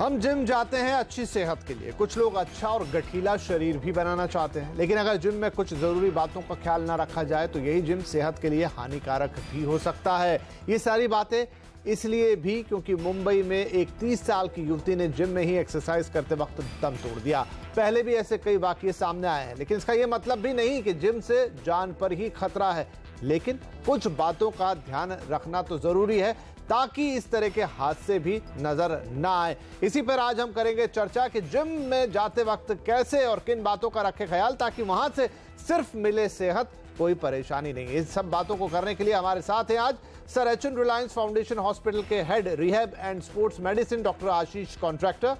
हम जिम जाते हैं अच्छी सेहत के लिए। कुछ लोग अच्छा और गठीला शरीर भी बनाना चाहते हैं, लेकिन अगर जिम में कुछ जरूरी बातों का ख्याल ना रखा जाए तो यही जिम सेहत के लिए हानिकारक भी हो सकता है। ये सारी बातें इसलिए भी क्योंकि मुंबई में एक 30 साल की युवती ने जिम में ही एक्सरसाइज करते वक्त दम तोड़ दिया। पहले भी ऐसे कई वाकये सामने आए हैं, लेकिन इसका यह मतलब भी नहीं कि जिम से जान पर ही खतरा है। लेकिन कुछ बातों का ध्यान रखना तो जरूरी है ताकि इस तरह के हादसे भी नजर ना आए। इसी पर आज हम करेंगे चर्चा कि जिम में जाते वक्त कैसे और किन बातों का रखें ख्याल ताकि वहां से सिर्फ मिले सेहत, कोई परेशानी नहीं। इस सब बातों को करने के लिए हमारे साथ हैं आज sir HN. Reliance Foundation hospital के head rehab and sports medicine doctor Ashish Contractor,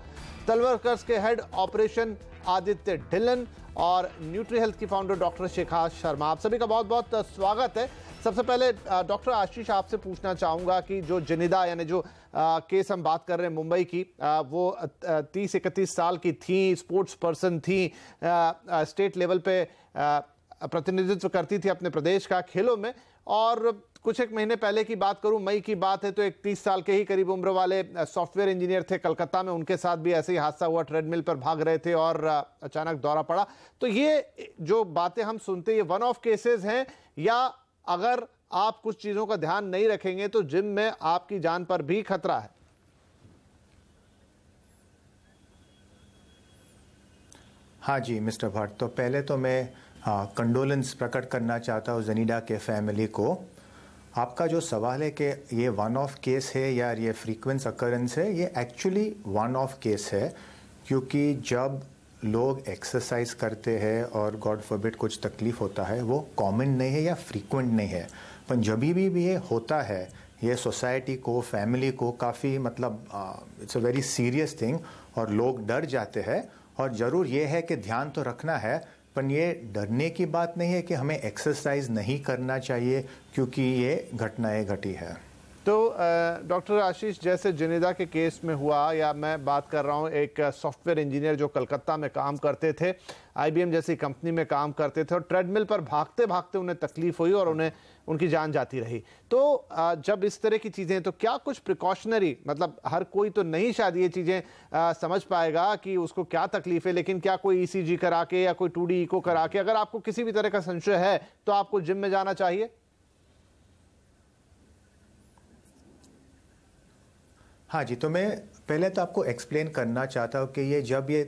Talwalkars के हेड ऑपरेशन आदित्य ढिल्लन और न्यूट्री हेल्थ की फाउंडर डॉक्टर शिखा शर्मा। आप सभी का बहुत बहुत स्वागत है। सबसे पहले डॉक्टर आशीष, आपसे पूछना चाहूंगा कि जो जनिदा यानी जो केस हम बात कर रहे हैं मुंबई की, वो 30-31 साल की थी, स्पोर्ट्स पर्सन थी, स्टेट लेवल पे प्रतिनिधित्व करती थी अपने प्रदेश का खेलों में, और कुछ एक महीने पहले की बात करूं, मई की बात है, तो एक 30 साल के ही करीब उम्र वाले सॉफ्टवेयर इंजीनियर थे कलकत्ता में, उनके साथ भी ऐसे ही हादसा हुआ। ट्रेडमिल पर भाग रहे थे और अचानक दौरा पड़ा। तो ये जो बातें हम सुनते हैं, ये वन ऑफ केसेस हैं, या अगर आप कुछ चीजों का ध्यान नहीं रखेंगे तो जिम में आपकी जान पर भी खतरा है? हाँ जी मिस्टर भट्ट, तो पहले तो मैं कंडोलेंस प्रकट करना चाहता हूँ जनीदा के फैमिली को। आपका जो सवाल है कि ये वन ऑफ केस है या ये फ्रीक्वेंट अकरेंस है, ये एक्चुअली वन ऑफ केस है, क्योंकि जब लोग एक्सरसाइज करते हैं और गॉड फॉरबिड कुछ तकलीफ होता है, वो कॉमन नहीं है या फ्रीक्वेंट नहीं है, पर जब भी ये होता है, ये सोसाइटी को, फैमिली को काफ़ी it's a very serious thing और लोग डर जाते हैं। और ज़रूर ये है कि ध्यान तो रखना है, पर ये डरने की बात नहीं है कि हमें एक्सरसाइज नहीं करना चाहिए क्योंकि ये घटनाएं घटी है। तो डॉक्टर आशीष, जैसे जनिदा के केस में हुआ, या मैं बात कर रहा हूँ एक सॉफ्टवेयर इंजीनियर जो कलकत्ता में काम करते थे, IBM जैसी कंपनी में काम करते थे, और ट्रेडमिल पर भागते भागते उन्हें तकलीफ हुई और उन्हें उनकी जान जाती रही। तो जब इस तरह की चीज़ें, तो क्या कुछ प्रिकॉशनरी, मतलब हर कोई तो नहीं शायद ये चीज़ें समझ पाएगा कि उसको क्या तकलीफ है, लेकिन क्या कोई ECG करा के या कोई 2D इको करा के, अगर आपको किसी भी तरह का संशय है तो आपको जिम में जाना चाहिए? हाँ जी, तो मैं पहले तो आपको एक्सप्लेन करना चाहता हूँ कि जब ये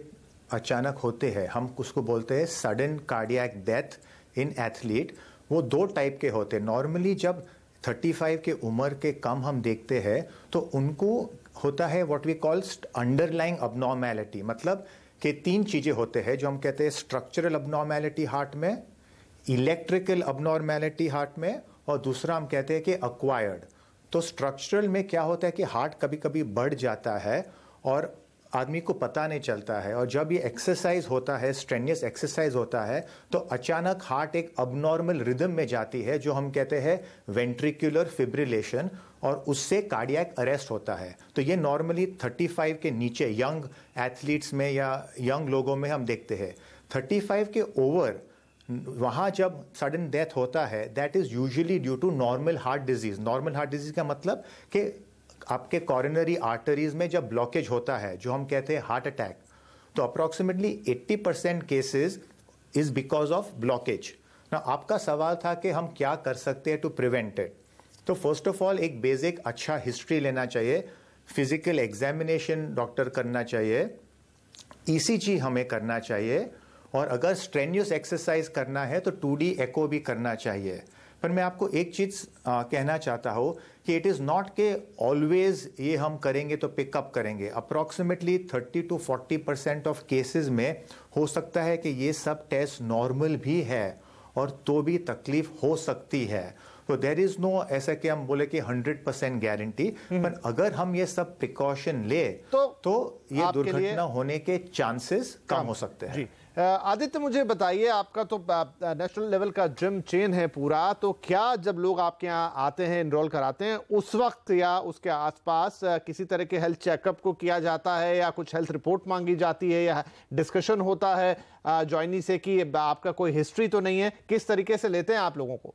अचानक होते हैं, हम उसको बोलते हैं sudden cardiac death in athlete. वो दो टाइप के होते हैं। नॉर्मली जब 35 के उम्र के कम हम देखते हैं तो उनको होता है what we call underlying abnormality, मतलब कि 3 चीज़ें होते हैं जो हम कहते हैं स्ट्रक्चरल अबनॉर्मैलिटी हार्ट में, इलेक्ट्रिकल अबनॉर्मैलिटी हार्ट में, और दूसरा हम कहते हैं कि एक्वायर्ड। तो स्ट्रक्चरल में क्या होता है कि हार्ट कभी कभी बढ़ जाता है और आदमी को पता नहीं चलता है, और जब ये एक्सरसाइज होता है, स्ट्रेनियस एक्सरसाइज होता है, तो अचानक हार्ट एक अबनॉर्मल रिदम में जाती है जो हम कहते हैं वेंट्रिकुलर फिब्रिलेशन, और उससे कार्डियक अरेस्ट होता है। तो ये नॉर्मली 35 के नीचे यंग एथलीट्स में या यंग लोगों में हम देखते हैं। 35 के ओवर वहाँ जब सडन डेथ होता है, that is usually due to normal heart disease. Normal heart disease का मतलब कि आपके कॉरोनरी आर्टरीज में जब ब्लॉकेज होता है, जो हम कहते हैं हार्ट अटैक, तो approximately 80% cases is because of blockage. ना आपका सवाल था कि हम क्या कर सकते हैं टू प्रिवेंट इट। तो फर्स्ट ऑफ ऑल एक बेसिक अच्छा हिस्ट्री लेना चाहिए, फिजिकल एग्जामिनेशन डॉक्टर करना चाहिए, ECG हमें करना चाहिए, और अगर स्ट्रेनियस एक्सरसाइज करना है तो 2D एको भी करना चाहिए। पर मैं आपको एक चीज़ कहना चाहता हूँ कि इट इज़ नॉट के ऑलवेज ये हम करेंगे तो पिकअप करेंगे। अप्रॉक्सीमेटली 30 to 40% ऑफ केसेस में हो सकता है कि ये सब टेस्ट नॉर्मल भी है और तो भी तकलीफ हो सकती है। तो देर इज नो ऐसा कि हम बोले कि 100% गारंटी, पर अगर हम ये सब प्रिकॉशन ले तो ये दुर्घटना होने के चांसेस कम हो सकते हैं। आदित्य, मुझे बताइए, आपका तो नेशनल लेवल का जिम चेन है पूरा, तो क्या जब लोग आपके यहाँ आते हैं, इनरोल कराते हैं, उस वक्त या उसके आसपास किसी तरह के हेल्थ चेकअप को किया जाता है, या कुछ हेल्थ रिपोर्ट मांगी जाती है, या डिस्कशन होता है जॉइनी से कि आपका कोई हिस्ट्री तो नहीं है? किस तरीके से लेते हैं आप लोगों को?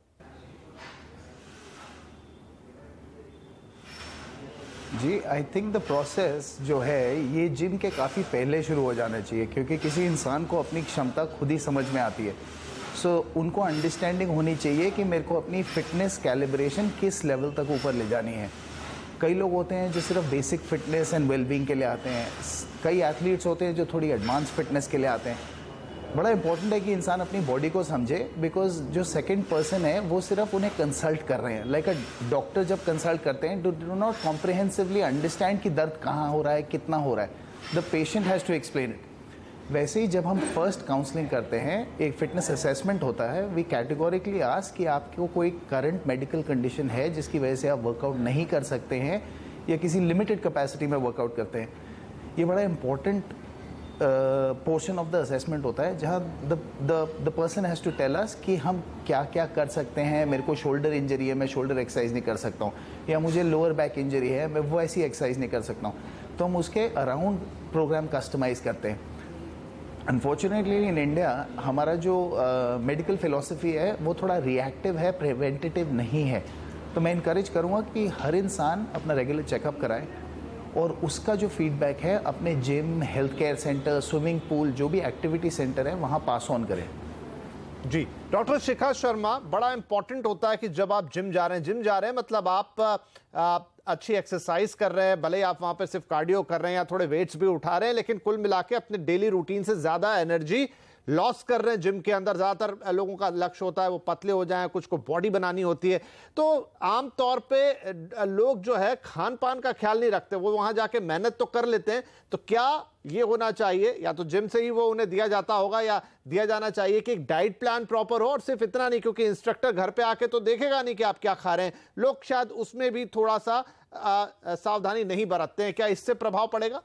जी, आई थिंक द प्रोसेस जो है ये जिम के काफ़ी पहले शुरू हो जाना चाहिए, क्योंकि किसी इंसान को अपनी क्षमता खुद ही समझ में आती है। सो उनको अंडरस्टैंडिंग होनी चाहिए कि मेरे को अपनी फिटनेस कैलिब्रेशन किस लेवल तक ऊपर ले जानी है। कई लोग होते हैं जो सिर्फ बेसिक फिटनेस एंड वेलबींग के लिए आते हैं, कई एथलीट्स होते हैं जो थोड़ी एडवांस फिटनेस के लिए आते हैं। बड़ा इंपॉर्टेंट है कि इंसान अपनी बॉडी को समझे, बिकॉज जो सेकंड पर्सन है वो सिर्फ उन्हें कंसल्ट कर रहे हैं। लाइक अ डॉक्टर जब कंसल्ट करते हैं, डू नॉट कॉम्प्रिहेंसिवली अंडरस्टैंड कि दर्द कहाँ हो रहा है, कितना हो रहा है। The patient has to explain it. वैसे ही जब हम फर्स्ट काउंसलिंग करते हैं, एक फिटनेस असेसमेंट होता है, वी कैटेगोरिकली आस्क कि आपको कोई करंट मेडिकल कंडीशन है जिसकी वजह से आप वर्कआउट नहीं कर सकते हैं या किसी लिमिटेड कैपेसिटी में वर्कआउट करते हैं। ये बड़ा important portion of the assessment होता है, जहाँ the person has to tell us कि हम क्या क्या कर सकते हैं। मेरे को शोल्डर इंजरी है, मैं शोल्डर एक्सरसाइज नहीं कर सकता हूँ, या मुझे लोअर बैक इंजरी है, मैं वो ऐसी एक्सरसाइज नहीं कर सकता हूँ। तो हम उसके अराउंड प्रोग्राम कस्टमाइज करते हैं। अनफॉर्चुनेटली इन इंडिया हमारा जो मेडिकल फिलॉसफी है वो थोड़ा रिएक्टिव है, प्रिवेंटिव नहीं है। तो मैं इनकरेज करूँगा कि हर इंसान अपना रेगुलर चेकअप कराए और उसका जो फीडबैक है अपने gym, health care centre, swimming pool, जो भी एक्टिविटी सेंटर है वहाँ पास ऑन करें। जी, डॉक्टर शिखा शर्मा, बड़ा इंपॉर्टेंट होता है कि जब आप जिम जा रहे हैं मतलब आप अच्छी एक्सरसाइज कर रहे हैं, भले ही आप वहां पे सिर्फ कार्डियो कर रहे हैं या थोड़े वेट्स भी उठा रहे हैं, लेकिन कुल मिला के अपने डेली रूटीन से ज्यादा एनर्जी लॉस कर रहे हैं जिम के अंदर। ज्यादातर लोगों का लक्ष्य होता है वो पतले हो जाएं, कुछ को बॉडी बनानी होती है। तो आमतौर पे लोग जो है खान पान का ख्याल नहीं रखते, वो वहां जाके मेहनत तो कर लेते हैं। तो क्या ये होना चाहिए, या तो जिम से ही वो उन्हें दिया जाता होगा या दिया जाना चाहिए कि एक डाइट प्लान प्रॉपर हो, और सिर्फ इतना नहीं, क्योंकि इंस्ट्रक्टर घर पे आके तो देखेगा नहीं कि आप क्या खा रहे हैं, लोग शायद उसमें भी थोड़ा सा सावधानी नहीं बरतते हैं। क्या इससे प्रभाव पड़ेगा?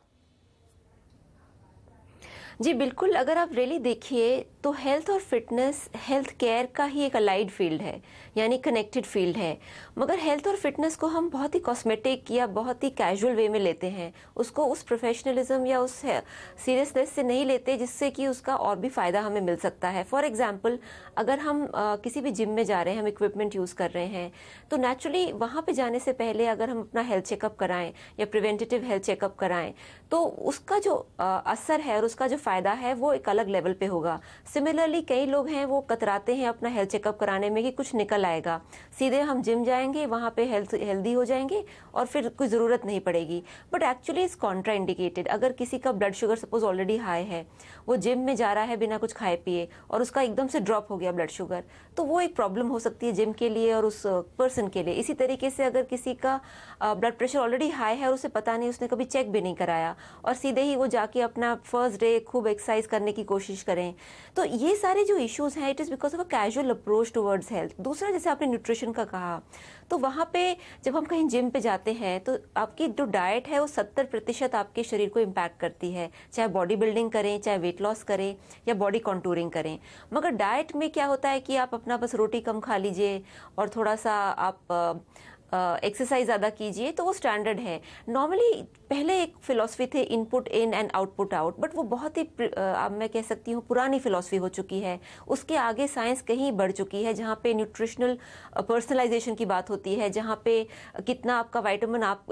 जी बिल्कुल, अगर आप रियली देखिए तो हेल्थ और फिटनेस हेल्थ केयर का ही एक अलाइड फील्ड है, यानी कनेक्टेड फील्ड है। मगर हेल्थ और फिटनेस को हम बहुत ही कॉस्मेटिक या बहुत ही कैजुअल वे में लेते हैं, उसको उस प्रोफेशनलिज्म या उस सीरियसनेस से नहीं लेते जिससे कि उसका और भी फ़ायदा हमें मिल सकता है। फॉर एग्जांपल, अगर हम किसी भी जिम में जा रहे हैं, हम इक्विपमेंट यूज़ कर रहे हैं, तो नेचुरली वहाँ पे जाने से पहले अगर हम अपना हेल्थ चेकअप कराएं या प्रिवेंटिव हेल्थ चेकअप कराएं, तो उसका जो असर है और उसका जो फ़ायदा है वो एक अलग लेवल पे होगा। सिमिलरली कई लोग हैं वो कतराते हैं अपना हेल्थ चेकअप कराने में कि कुछ निकल आएगा, सीधे हम जिम जाएंगे, वहाँ पे हेल्दी हो जाएंगे और फिर कोई ज़रूरत नहीं पड़ेगी। But actually it's Contra indicated. अगर किसी का blood sugar suppose already high है, वो जिम में जा रहा है बिना कुछ खाए पिए और उसका एकदम से ड्रॉप हो गया ब्लड शुगर, तो वो एक प्रॉब्लम हो सकती है जिम के लिए और उस पर्सन के लिए। इसी तरीके से अगर किसी का ब्लड प्रेशर ऑलरेडी हाई है और उसे पता नहीं, उसने कभी चेक भी नहीं कराया और सीधे ही वो जाके अपना फर्स्ट डे खूब एक्सरसाइज करने की कोशिश करें, तो ये सारे जो इश्यूज हैं, it is because of a casual approach towards health. दूसरा, जैसे आपने न्यूट्रिशन का कहा, तो वहाँ पे जब हम कहीं जिम पे जाते हैं तो आपकी जो डाइट है वो 70% आपके शरीर को इम्पैक्ट करती है, चाहे बॉडी बिल्डिंग करें, चाहे वेट लॉस करें या बॉडी कॉन्टूरिंग करें। मगर डाइट में क्या होता है कि आप अपना बस रोटी कम खा लीजिए और थोड़ा सा आप एक्सरसाइज ज़्यादा कीजिए, तो वो स्टैंडर्ड है। नॉर्मली पहले एक फिलॉसफी थे input in and output out, but वो बहुत ही मैं कह सकती हूँ पुरानी फिलॉसफी हो चुकी है। उसके आगे साइंस कहीं बढ़ चुकी है, जहाँ पे न्यूट्रिशनल पर्सनलाइजेशन की बात होती है, जहाँ पे कितना आपका विटामिन आप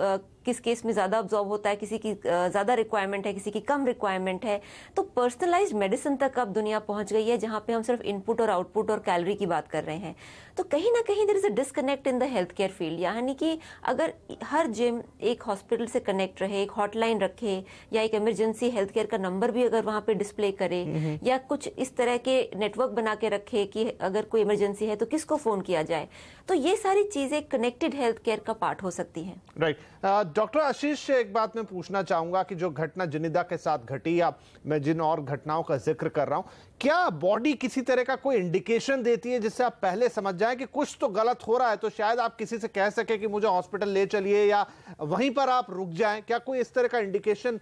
किस केस में ज़्यादा अब्जॉर्ब होता है, किसी की ज़्यादा रिक्वायरमेंट है, किसी की कम रिक्वायरमेंट है। तो पर्सनलाइज्ड मेडिसिन तक अब दुनिया पहुंच गई है, जहाँ पे हम सिर्फ इनपुट और आउटपुट और कैलोरी की बात कर रहे हैं। तो कहीं ना कहीं there is a disconnect in the health care field, यानी कि अगर हर जिम एक हॉस्पिटल से कनेक्ट रहे, एक हॉटलाइन रखे या एक इमरजेंसी हेल्थ केयर का नंबर भी अगर वहाँ पे डिस्प्ले करे या कुछ इस तरह के नेटवर्क बना के रखे कि अगर कोई इमरजेंसी है तो किसको फोन किया जाए, तो ये सारी चीजें कनेक्टेड हेल्थ केयर का पार्ट हो सकती हैं। राइट। डॉक्टर आशीष से एक बात मैं पूछना चाहूंगा कि जो घटना जिनिदा के साथ घटी, या मैं जिन और घटनाओं का जिक्र कर रहा हूं, क्या बॉडी किसी तरह का कोई इंडिकेशन देती है जिससे आप पहले समझ जाएं कि कुछ तो गलत हो रहा है, तो शायद आप किसी से कह सके कि मुझे हॉस्पिटल ले चलिए या वहीं पर आप रुक जाएं? क्या कोई इस तरह का इंडिकेशन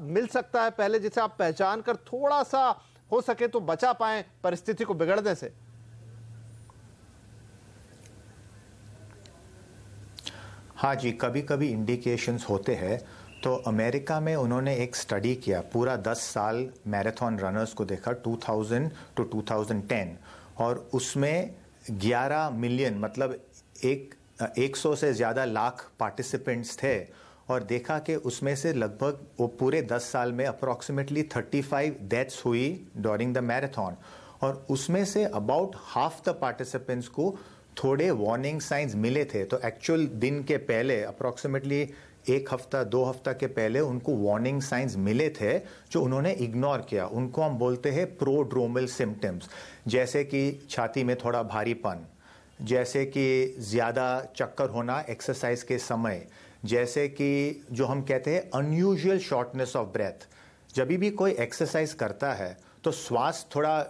मिल सकता है पहले, जिसे आप पहचान कर थोड़ा सा हो सके तो बचा पाएं परिस्थिति को बिगड़ने से? हाँ जी, कभी कभी इंडिकेशंस होते हैं। तो अमेरिका में उन्होंने एक स्टडी किया, पूरा 10 साल मैराथन रनर्स को देखा 2000 टू 2010, और उसमें 11 मिलियन मतलब 100 से ज़्यादा लाख पार्टिसिपेंट्स थे, और देखा कि उसमें से लगभग वो पूरे 10 साल में अप्रॉक्सीमेटली 35 डेथ्स हुई ड्यूरिंग द मैराथन, और उसमें say about half the participants को थोड़े वार्निंग साइंस मिले थे। तो एक्चुअल दिन के पहले अप्रॉक्सीमेटली 1 हफ्ता 2 हफ्ता के पहले उनको वार्निंग साइंस मिले थे जो उन्होंने इग्नोर किया। उनको हम बोलते हैं प्रोड्रोमल सिम्टम्स, जैसे कि छाती में थोड़ा भारीपन, जैसे कि ज़्यादा चक्कर होना एक्सरसाइज के समय, जैसे कि जो हम कहते हैं अनयूजुअल शॉर्टनेस ऑफ ब्रेथ। जब भी कोई एक्सरसाइज करता है तो श्वास थोड़ा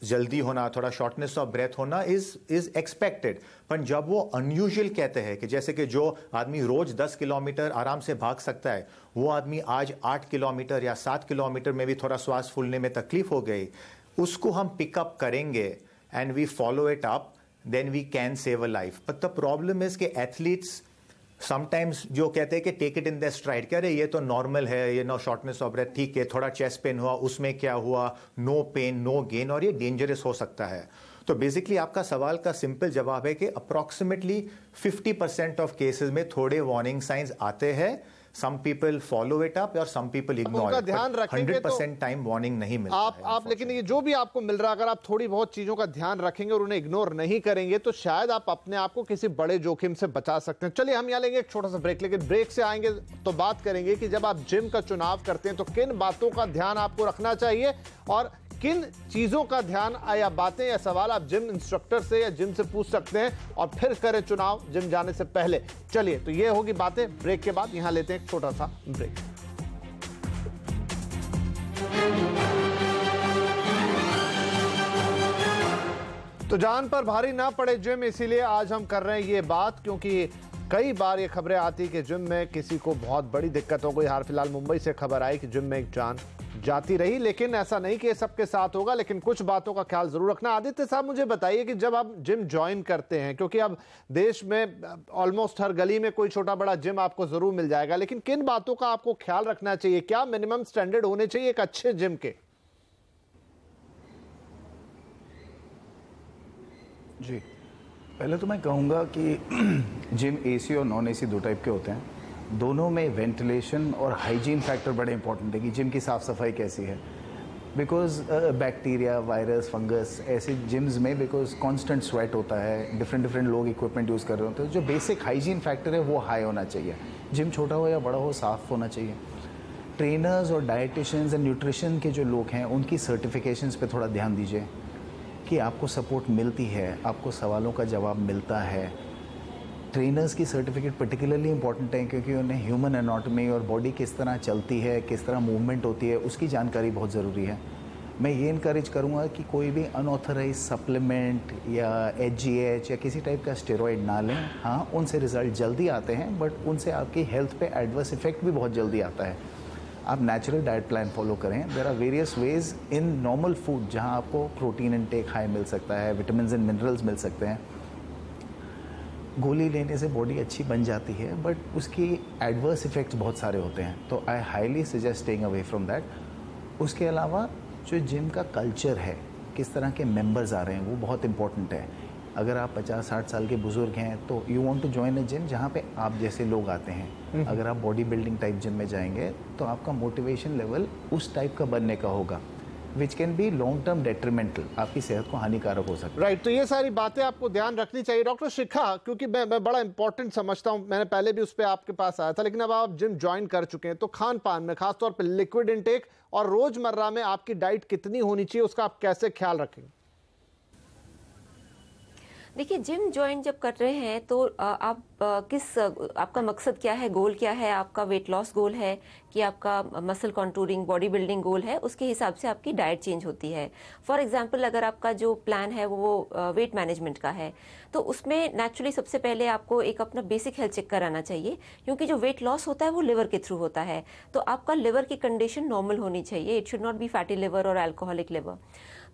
जल्दी होना, थोड़ा शॉर्टनेस ऑफ ब्रेथ होना इज एक्सपेक्टेड, पर जब वो अनयूजुअल कहते हैं कि जैसे कि जो आदमी रोज 10 किलोमीटर आराम से भाग सकता है, वो आदमी आज 8 किलोमीटर या 7 किलोमीटर में भी थोड़ा श्वास फूलने में तकलीफ हो गई, उसको हम पिकअप करेंगे and we follow it up, then we can save a life. But the problem is कि एथलीट्स समटाइम्स जो कहते हैं कि take it in the stride, कह रहे ये तो नॉर्मल है, ये नो शॉर्टनेस ऑफ ब्रेथ, ठीक है, थोड़ा चेस्ट पेन हुआ, उसमें क्या हुआ, नो पेन नो गेन, और ये डेंजरस हो सकता है। तो बेसिकली आपका सवाल का सिंपल जवाब है कि अप्रॉक्सीमेटली 50% ऑफ केसेस में थोड़े वार्निंग साइंस आते हैं। Some people follow it up और सम पीपल इग्नोर इट, ध्यान रखेंगे 100% टाइम वार्निंग नहीं मिलता आप लेकिन ये जो भी आपको मिल रहा है, अगर आप थोड़ी बहुत चीजों का ध्यान रखेंगे और उन्हें इग्नोर नहीं करेंगे तो शायद आप अपने आप को किसी बड़े जोखिम से बचा सकते हैं। चलिए हम यहाँ लेंगे एक छोटा सा ब्रेक, लेकिन ब्रेक से आएंगे तो बात करेंगे कि जब आप जिम का चुनाव करते हैं तो किन बातों का ध्यान आपको रखना चाहिए और किन चीजों का ध्यान या बातें या सवाल आप जिम इंस्ट्रक्टर से या जिम से पूछ सकते हैं और फिर करें चुनाव जिम जाने से पहले। चलिए तो ये होगी बातें ब्रेक के बाद। यहां लेते हैं एक छोटा सा ब्रेक। तो जान पर भारी ना पड़े जिम, इसीलिए आज हम कर रहे हैं ये बात, क्योंकि कई बार ये खबरें आती कि जिम में किसी को बहुत बड़ी दिक्कत हो गई। हाल फिलहाल मुंबई से खबर आई कि जिम में एक जान जाती रही, लेकिन ऐसा नहीं कि सबके साथ होगा, लेकिन कुछ बातों का ख्याल जरूर रखना। आदित्य साहब मुझे बताइए कि जब आप जिम ज्वाइन करते हैं, क्योंकि अब देश में ऑलमोस्ट हर गली में कोई छोटा बड़ा जिम आपको जरूर मिल जाएगा, लेकिन किन बातों का आपको ख्याल रखना चाहिए? क्या मिनिमम स्टैंडर्ड होने चाहिए एक अच्छे जिम के? जी, पहले तो मैं कहूँगा कि जिम एसी और नॉन एसी दो टाइप के होते हैं। दोनों में वेंटिलेशन और हाइजीन फैक्टर बड़े इंपॉर्टेंट है कि जिम की साफ़ सफाई कैसी है, बिकॉज बैक्टीरिया वायरस फंगस ऐसे जिम्स में बिकॉज कांस्टेंट स्वेट होता है, डिफरेंट लोग इक्विपमेंट यूज़ कर रहे होते हैं, जो बेसिक हाइजीन फैक्टर है वो हाई होना चाहिए। जिम छोटा हो या बड़ा हो साफ़ होना चाहिए। ट्रेनर्स और डाइटिशियंस एंड न्यूट्रिशन के जो लोग हैं उनकी सर्टिफिकेशंस पे थोड़ा ध्यान दीजिए कि आपको सपोर्ट मिलती है, आपको सवालों का जवाब मिलता है। ट्रेनर्स की सर्टिफिकेट पर्टिकुलरली इंपॉर्टेंट है क्योंकि उन्हें ह्यूमन एनाटॉमी और बॉडी किस तरह चलती है, किस तरह मूवमेंट होती है, उसकी जानकारी बहुत ज़रूरी है। मैं ये इनकरेज करूँगा कि कोई भी अनऑथराइज सप्लीमेंट या HGH या किसी टाइप का स्टेरॉइड ना लें। हाँ, उनसे रिजल्ट जल्दी आते हैं, बट उनसे आपकी हेल्थ पे एडवर्स इफेक्ट भी बहुत जल्दी आता है। आप नेचुरल डाइट प्लान फॉलो करें। There are various ways in normal food जहाँ आपको प्रोटीन इनटेक हाई मिल सकता है, विटामिन एंड मिनरल्स मिल सकते हैं। गोली लेने से बॉडी अच्छी बन जाती है, बट उसकी एडवर्स इफ़ेक्ट्स बहुत सारे होते हैं, तो I highly suggest staying away from that. उसके अलावा जो जिम का कल्चर है, किस तरह के मेंबर्स आ रहे हैं, वो बहुत इंपॉर्टेंट है। अगर आप 50-60 साल के बुजुर्ग हैं तो you want to join a gym जहाँ पे आप जैसे लोग आते हैं। अगर आप बॉडी बिल्डिंग टाइप जिम में जाएंगे तो आपका मोटिवेशन लेवल उस टाइप का बनने का होगा, which can be long term detrimental, आपकी सेहत को हानिकारक हो सकता है। राइट, तो ये सारी बातें आपको ध्यान रखनी चाहिए। डॉक्टर शिखा, क्योंकि मैं बड़ा इंपॉर्टेंट समझता हूं, मैंने पहले भी उस पर आपके पास आया था, लेकिन अब आप जिम ज्वाइन कर चुके हैं तो खान पान में खासतौर पर लिक्विड इनटेक और रोजमर्रा में आपकी डाइट कितनी होनी चाहिए, उसका आप कैसे ख्याल रखेंगे? देखिए, जिम ज्वाइन जब कर रहे हैं तो आप आपका मकसद क्या है, गोल क्या है? आपका वेट लॉस गोल है कि आपका मसल कॉन्टूरिंग बॉडी बिल्डिंग गोल है? उसके हिसाब से आपकी डाइट चेंज होती है। फॉर एग्जांपल, अगर आपका जो प्लान है वो वेट मैनेजमेंट का है तो उसमें नेचुरली सबसे पहले आपको एक अपना बेसिक हेल्थ चेक कराना चाहिए, क्योंकि जो वेट लॉस होता है वो लिवर के थ्रू होता है, तो आपका लिवर की कंडीशन नॉर्मल होनी चाहिए। It should not be fatty liver और अल्कोहलिक लिवर।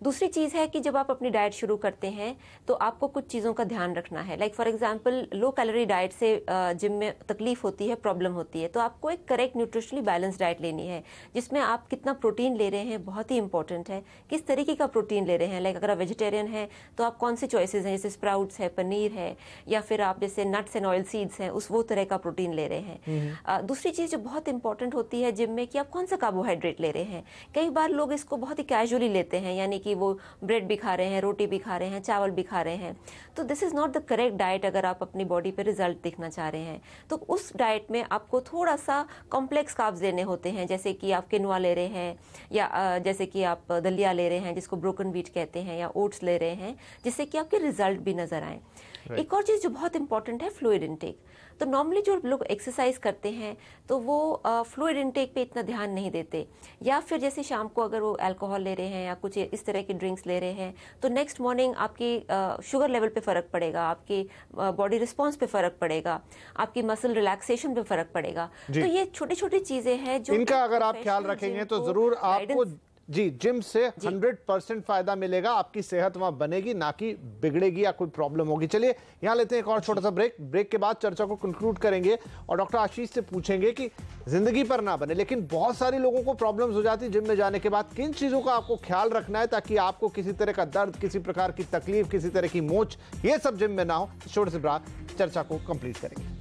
दूसरी चीज़ है कि जब आप अपनी डाइट शुरू करते हैं तो आपको कुछ चीज़ों का ध्यान रखना है। Like for example low calorie diet से जिम में तकलीफ होती है, प्रॉब्लम होती है, तो आपको एक करेक्ट न्यूट्रिशनली बैलेंस डाइट लेनी है जिसमें आप कितना प्रोटीन ले रहे हैं बहुत ही इंपॉर्टेंट है, किस तरीके का प्रोटीन ले रहे हैं। लाइक अगर आप वेजिटेरियन हैं तो आप कौन सी चॉइसेस हैं, जैसे स्प्राउट्स है, पनीर है, या फिर आप जैसे नट्स एंड ऑयल सीड्स हैं, वो तरह का प्रोटीन ले रहे हैं। दूसरी चीज़ जो बहुत इंपॉर्टेंट होती है जिम में कि आप कौन सा कार्बोहाइड्रेट ले रहे हैं। कई बार लोग इसको बहुत ही कैजुअली लेते हैं, यानी कि वो ब्रेड भी खा रहे हैं, रोटी भी खा रहे हैं, चावल भी खा रहे हैं, तो this is not the correct diet अगर आप अपनी बॉडी पे रिजल्ट देखना चाह रहे हैं। तो उस डाइट में आपको थोड़ा सा कॉम्प्लेक्स कार्ब्स लेने होते हैं, जैसे कि आप किनवा ले रहे हैं, या जैसे कि आप दलिया ले रहे हैं जिसको ब्रोकन व्हीट कहते हैं, या ओट्स ले रहे हैं, जिससे कि आपके रिजल्ट भी नजर आए। एक और चीज़ जो बहुत इंपॉर्टेंट है, फ्लूइड इनटेक। तो नॉर्मली जो लोग एक्सरसाइज करते हैं तो वो फ्लूइड इनटेक पे इतना ध्यान नहीं देते, या फिर जैसे शाम को अगर वो अल्कोहल ले रहे हैं या कुछ इस तरह की ड्रिंक्स ले रहे हैं तो नेक्स्ट मॉर्निंग आपकी शुगर लेवल पे फ़र्क पड़ेगा, आपकी बॉडी रिस्पॉन्स पे फ़र्क पड़ेगा, आपकी मसल रिलैक्सेशन पे फ़र्क पड़ेगा। तो ये छोटी छोटी चीज़ें हैं जो इनका अगर आप ख्याल रखेंगे तो ज़रूर आपको जी जिम से 100% फायदा मिलेगा, आपकी सेहत वहां बनेगी, ना कि बिगड़ेगी या कोई प्रॉब्लम होगी। चलिए यहां लेते हैं एक और छोटा सा ब्रेक के बाद चर्चा को कंक्लूड करेंगे और डॉक्टर आशीष से पूछेंगे कि जिंदगी पर ना बने, लेकिन बहुत सारे लोगों को प्रॉब्लम्स हो जाती है जिम में जाने के बाद, किन चीजों का आपको ख्याल रखना है ताकि आपको किसी तरह का दर्द, किसी प्रकार की तकलीफ, किसी तरह की मोच, ये सब जिम में ना हो। छोटे से ब्रेक, चर्चा को कंप्लीट करेंगे।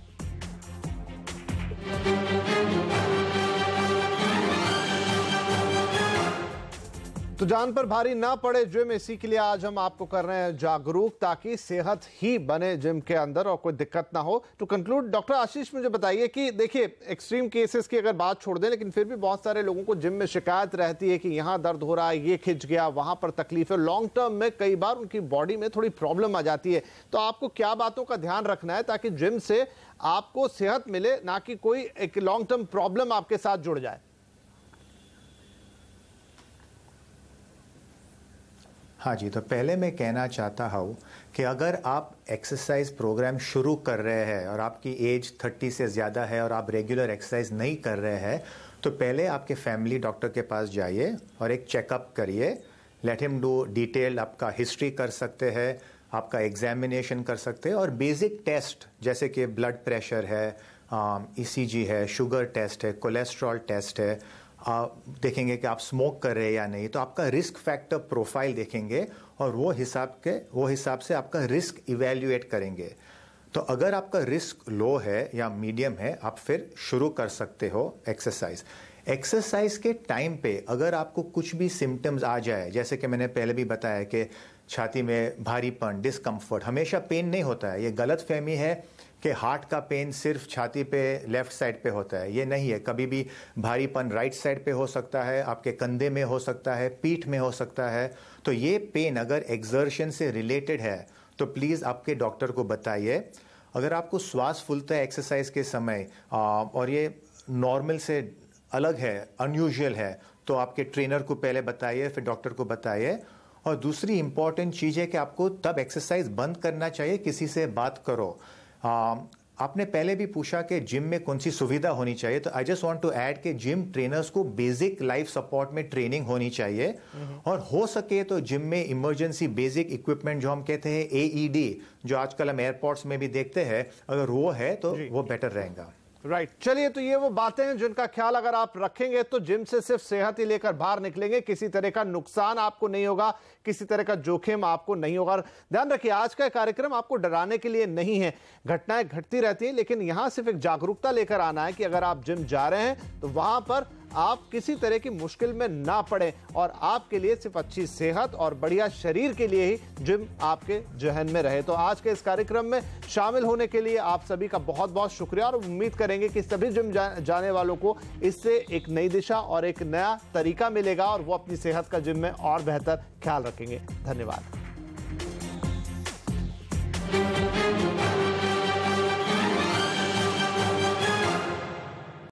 तो जान पर भारी ना पड़े जिम, इसी के लिए आज हम आपको कर रहे हैं जागरूक, ताकि सेहत ही बने जिम के अंदर और कोई दिक्कत ना हो। टू कंक्लूड, डॉक्टर आशीष मुझे बताइए कि देखिए एक्सट्रीम केसेस की अगर बात छोड़ दें, लेकिन फिर भी बहुत सारे लोगों को जिम में शिकायत रहती है कि यहाँ दर्द हो रहा है, ये खिंच गया, वहां पर तकलीफ है, लॉन्ग टर्म में कई बार उनकी बॉडी में थोड़ी प्रॉब्लम आ जाती है। तो आपको क्या बातों का ध्यान रखना है ताकि जिम से आपको सेहत मिले, ना कि कोई एक लॉन्ग टर्म प्रॉब्लम आपके साथ जुड़ जाए? हाँ जी, तो पहले मैं कहना चाहता हूँ कि अगर आप एक्सरसाइज प्रोग्राम शुरू कर रहे हैं और आपकी एज 30 से ज़्यादा है और आप रेगुलर एक्सरसाइज नहीं कर रहे हैं, तो पहले आपके फैमिली डॉक्टर के पास जाइए और एक चेकअप करिए। लेट हिम डू डिटेल, आपका हिस्ट्री कर सकते हैं, आपका एग्जामिनेशन कर सकते हैं, और बेसिक टेस्ट जैसे कि ब्लड प्रेशर है, ECG है, शुगर टेस्ट है, कोलेस्ट्रॉल टेस्ट है, देखेंगे कि आप स्मोक कर रहे हैं या नहीं, तो आपका रिस्क फैक्टर प्रोफाइल देखेंगे और वो हिसाब से आपका रिस्क इवेल्युएट करेंगे। तो अगर आपका रिस्क लो है या मीडियम है, आप फिर शुरू कर सकते हो एक्सरसाइज। एक्सरसाइज के टाइम पे अगर आपको कुछ भी सिम्टम्स आ जाए, जैसे कि मैंने पहले भी बताया कि छाती में भारीपन, डिस्कम्फर्ट, हमेशा पेन नहीं होता है। ये गलत फहमी है कि हार्ट का पेन सिर्फ छाती पे लेफ्ट साइड पे होता है, ये नहीं है। कभी भी भारीपन राइट साइड पे हो सकता है, आपके कंधे में हो सकता है, पीठ में हो सकता है। तो ये पेन अगर एक्सर्शन से रिलेटेड है तो प्लीज़ आपके डॉक्टर को बताइए। अगर आपको श्वास फूलता है एक्सरसाइज के समय और ये नॉर्मल से अलग है, अनयूजुअल है, तो आपके ट्रेनर को पहले बताइए, फिर डॉक्टर को बताइए। और दूसरी इंपॉर्टेंट चीज़ है कि आपको तब एक्सरसाइज बंद करना चाहिए, किसी से बात करो। आपने पहले भी पूछा कि जिम में कौन सी सुविधा होनी चाहिए, तो I just want to add कि जिम ट्रेनर्स को बेसिक लाइफ सपोर्ट में ट्रेनिंग होनी चाहिए, और हो सके तो जिम में इमरजेंसी बेसिक इक्विपमेंट जो हम कहते हैं AED, जो आजकल हम एयरपोर्ट्स में भी देखते हैं, अगर वो है तो वो बेटर रहेगा। राइट, चलिए तो ये वो बातें हैं जिनका ख्याल अगर आप रखेंगे तो जिम से सिर्फ सेहत ही लेकर बाहर निकलेंगे, किसी तरह का नुकसान आपको नहीं होगा, किसी तरह का जोखिम आपको नहीं होगा। ध्यान रखिए, आज का कार्यक्रम आपको डराने के लिए नहीं है, घटनाएं घटती रहती हैं, लेकिन यहां सिर्फ एक जागरूकता लेकर आना है कि अगर आप जिम जा रहे हैं तो वहां पर आप किसी तरह की मुश्किल में ना पड़े, और आपके लिए सिर्फ अच्छी सेहत और बढ़िया शरीर के लिए ही जिम आपके जहन में रहे। तो आज के इस कार्यक्रम में शामिल होने के लिए आप सभी का बहुत बहुत शुक्रिया, और उम्मीद करेंगे कि सभी जिम जाने वालों को इससे एक नई दिशा और एक नया तरीका मिलेगा और वो अपनी सेहत का जिम में और बेहतर ख्याल रखेंगे। धन्यवाद।